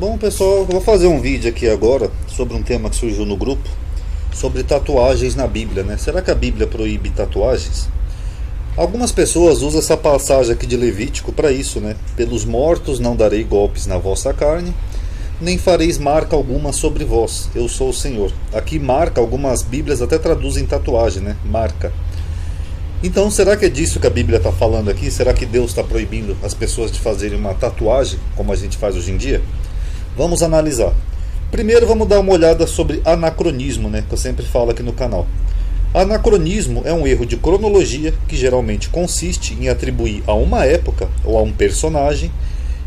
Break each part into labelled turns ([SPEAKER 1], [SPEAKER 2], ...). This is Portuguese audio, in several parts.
[SPEAKER 1] Bom, pessoal, eu vou fazer um vídeo aqui agora sobre um tema que surgiu no grupo, sobre tatuagens na Bíblia, né? Será que a Bíblia proíbe tatuagens? Algumas pessoas usam essa passagem aqui de Levítico para isso, né? Pelos mortos não darei golpes na vossa carne, nem fareis marca alguma sobre vós, eu sou o Senhor. Aqui marca, algumas Bíblias até traduzem tatuagem, né? Marca. Então, será que é disso que a Bíblia está falando aqui? Será que Deus está proibindo as pessoas de fazerem uma tatuagem, como a gente faz hoje em dia? Vamos analisar. Primeiro vamos dar uma olhada sobre anacronismo, né, que eu sempre falo aqui no canal. Anacronismo é um erro de cronologia que geralmente consiste em atribuir a uma época ou a um personagem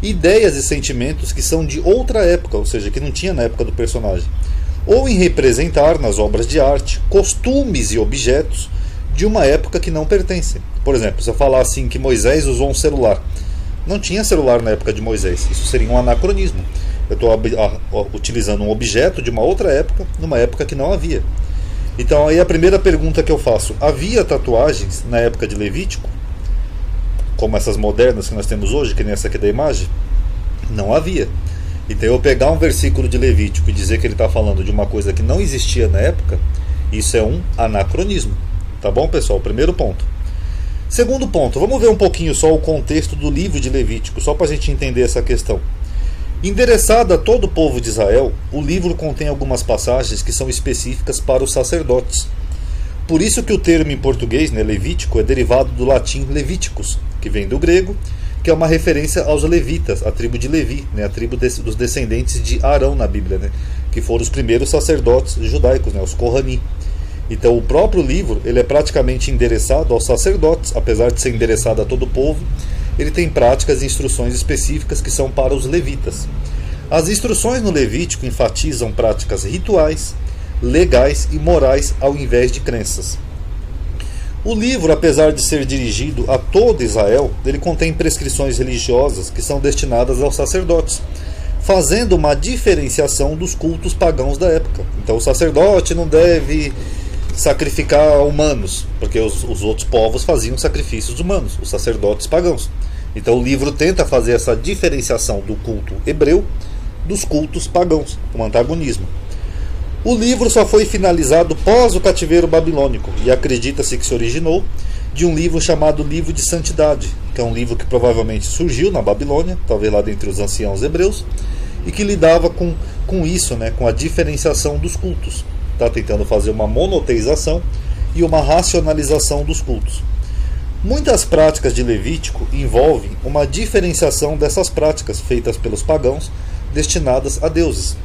[SPEAKER 1] ideias e sentimentos que são de outra época, ou seja, que não tinha na época do personagem, ou em representar nas obras de arte costumes e objetos de uma época que não pertencem. Por exemplo, se eu falar assim que Moisés usou um celular, não tinha celular na época de Moisés, isso seria um anacronismo. Eu estou utilizando um objeto de uma outra época, numa época que não havia. Então aí a primeira pergunta que eu faço: havia tatuagens na época de Levítico? Como essas modernas que nós temos hoje, que nem essa aqui da imagem? Não havia. Então eu pegar um versículo de Levítico e dizer que ele está falando de uma coisa que não existia na época, isso é um anacronismo. Tá bom, pessoal? Primeiro ponto. Segundo ponto, vamos ver um pouquinho só o contexto do livro de Levítico, só para a gente entender essa questão. Endereçado a todo o povo de Israel, o livro contém algumas passagens que são específicas para os sacerdotes. Por isso que o termo em português, né, Levítico, é derivado do latim Levíticos, que vem do grego, que é uma referência aos levitas, a tribo de Levi, né, a tribo dos descendentes de Arão na Bíblia, né, que foram os primeiros sacerdotes judaicos, né, os Kohanim. Então o próprio livro ele é praticamente endereçado aos sacerdotes, apesar de ser endereçado a todo o povo. Ele tem práticas e instruções específicas que são para os levitas. As instruções no Levítico enfatizam práticas rituais, legais e morais ao invés de crenças. O livro, apesar de ser dirigido a todo Israel, ele contém prescrições religiosas que são destinadas aos sacerdotes, fazendo uma diferenciação dos cultos pagãos da época. Então o sacerdote não deve sacrificar humanos, porque os outros povos faziam sacrifícios humanos, os sacerdotes pagãos. Então o livro tenta fazer essa diferenciação do culto hebreu dos cultos pagãos, um antagonismo. O livro só foi finalizado pós o cativeiro babilônico e acredita-se que se originou de um livro chamado Livro de Santidade, que é um livro que provavelmente surgiu na Babilônia, talvez lá dentre os anciãos hebreus, e que lidava com isso, né, com a diferenciação dos cultos. Está tentando fazer uma monoteização e uma racionalização dos cultos. Muitas práticas de Levítico envolvem uma diferenciação dessas práticas feitas pelos pagãos destinadas a deuses.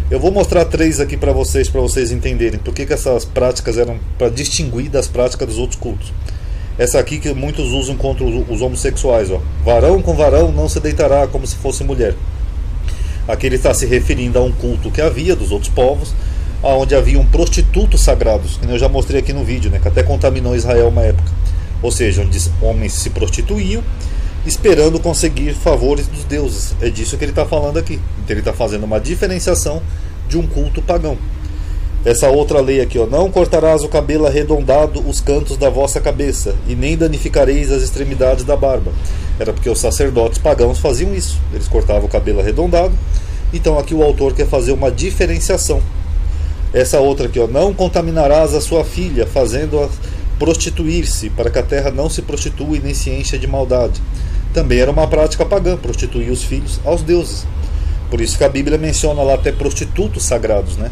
[SPEAKER 1] Eu vou mostrar três aqui para vocês entenderem por que essas práticas eram para distinguir das práticas dos outros cultos. Essa aqui que muitos usam contra os homossexuais, ó. Varão com varão não se deitará como se fosse mulher. Aqui ele está se referindo a um culto que havia dos outros povos, onde haviam prostitutos sagrados, que eu já mostrei aqui no vídeo, né, que até contaminou Israel uma época. Ou seja, onde homens se prostituíam, esperando conseguir favores dos deuses. É disso que ele está falando aqui. Então ele está fazendo uma diferenciação de um culto pagão. Essa outra lei aqui, ó, não cortarás o cabelo arredondado os cantos da vossa cabeça, e nem danificareis as extremidades da barba. Era porque os sacerdotes pagãos faziam isso. Eles cortavam o cabelo arredondado. Então aqui o autor quer fazer uma diferenciação. Essa outra aqui, ó, não contaminarás a sua filha, fazendo-a prostituir-se, para que a terra não se prostitua e nem se encha de maldade. Também era uma prática pagã, prostituir os filhos aos deuses. Por isso que a Bíblia menciona lá até prostitutos sagrados, né?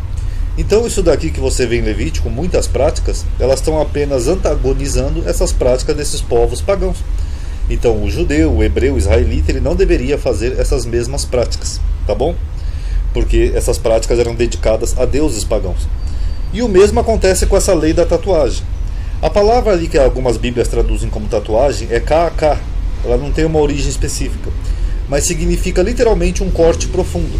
[SPEAKER 1] Então isso daqui que você vê em Levítico, muitas práticas, elas estão apenas antagonizando essas práticas desses povos pagãos. Então o judeu, o hebreu, o israelita, ele não deveria fazer essas mesmas práticas, tá bom? Porque essas práticas eram dedicadas a deuses pagãos. E o mesmo acontece com essa lei da tatuagem. A palavra ali que algumas bíblias traduzem como tatuagem é ka'aka. Ela não tem uma origem específica, mas significa literalmente um corte profundo.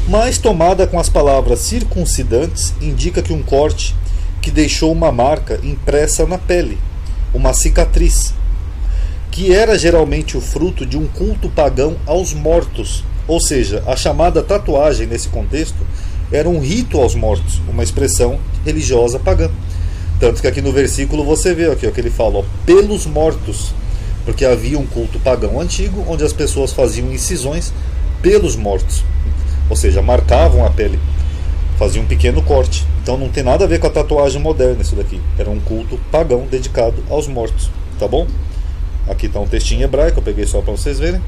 [SPEAKER 1] Mas tomada com as palavras circuncidantes, indica que um corte que deixou uma marca impressa na pele, uma cicatriz, que era geralmente o fruto de um culto pagão aos mortos. Ou seja, a chamada tatuagem nesse contexto era um rito aos mortos, uma expressão religiosa pagã. Tanto que aqui no versículo você vê aqui, ó, que ele fala, ó, pelos mortos, porque havia um culto pagão antigo onde as pessoas faziam incisões pelos mortos, ou seja, marcavam a pele, faziam um pequeno corte. Então não tem nada a ver com a tatuagem moderna isso daqui. Era um culto pagão dedicado aos mortos, tá bom? Aqui está um textinho hebraico, eu peguei só para vocês verem.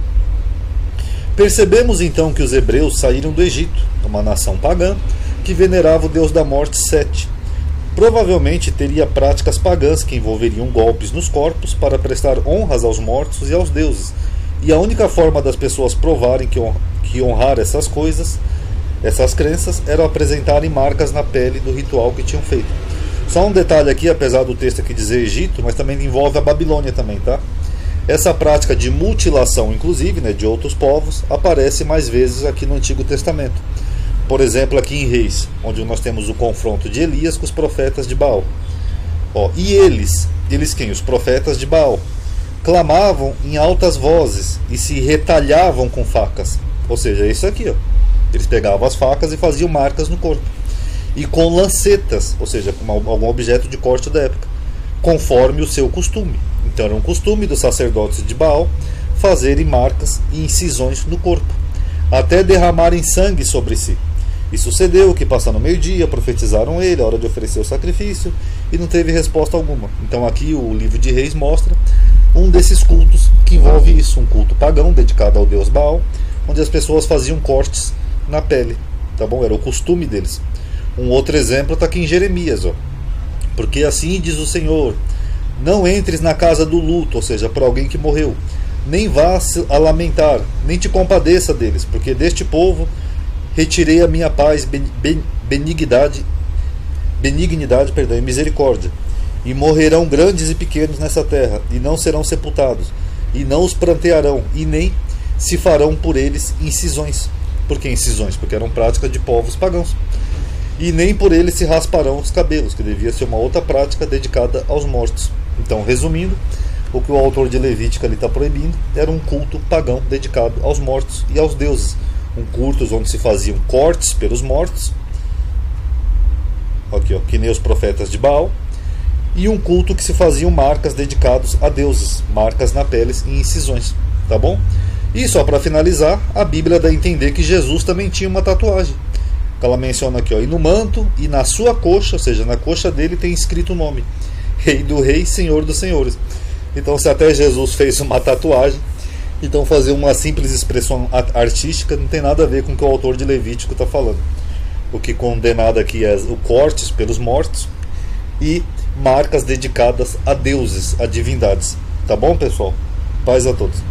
[SPEAKER 1] Percebemos então que os hebreus saíram do Egito, uma nação pagã que venerava o deus da morte Sete. Provavelmente teria práticas pagãs que envolveriam golpes nos corpos para prestar honras aos mortos e aos deuses. E a única forma das pessoas provarem que honrar essas coisas, essas crenças, era apresentarem marcas na pele do ritual que tinham feito. Só um detalhe aqui, apesar do texto aqui dizer Egito, mas também envolve a Babilônia também, tá? Essa prática de mutilação, inclusive, né, de outros povos, aparece mais vezes aqui no Antigo Testamento. Por exemplo, aqui em Reis, onde nós temos o confronto de Elias com os profetas de Baal. E eles quem? Os profetas de Baal, clamavam em altas vozes e se retalhavam com facas. Ou seja, isso aqui, eles pegavam as facas e faziam marcas no corpo. E com lancetas, ou seja, com algum objeto de corte da época, conforme o seu costume. Então era um costume dos sacerdotes de Baal fazerem marcas e incisões no corpo, até derramarem sangue sobre si. E sucedeu que, passando o meio-dia, profetizaram ele, a hora de oferecer o sacrifício, e não teve resposta alguma. Então aqui o livro de Reis mostra um desses cultos que envolve isso, um culto pagão dedicado ao deus Baal, onde as pessoas faziam cortes na pele, tá bom? Era o costume deles. Um outro exemplo está aqui em Jeremias, porque assim diz o Senhor: não entres na casa do luto, ou seja, por alguém que morreu, nem vá a lamentar, nem te compadeça deles, porque deste povo retirei a minha paz, benignidade e misericórdia, e morrerão grandes e pequenos nessa terra, e não serão sepultados, e não os prantearão, e nem se farão por eles incisões. Por que incisões? Porque eram práticas de povos pagãos. E nem por eles se rasparão os cabelos, que devia ser uma outra prática dedicada aos mortos. Então, resumindo, o que o autor de Levítico ali está proibindo era um culto pagão dedicado aos mortos e aos deuses. Um culto onde se faziam cortes pelos mortos, aqui, que nem os profetas de Baal, e um culto que se faziam marcas dedicados a deuses, marcas na pele e incisões, tá bom? E só para finalizar, a Bíblia dá a entender que Jesus também tinha uma tatuagem. Ela menciona aqui, e no manto e na sua coxa, ou seja, na coxa dele tem escrito o nome: Rei do Rei, Senhor dos Senhores. Então, se até Jesus fez uma tatuagem, então fazer uma simples expressão artística não tem nada a ver com o que o autor de Levítico está falando. O que condenado aqui é o cortes pelos mortos e marcas dedicadas a deuses, a divindades. Tá bom, pessoal? Paz a todos.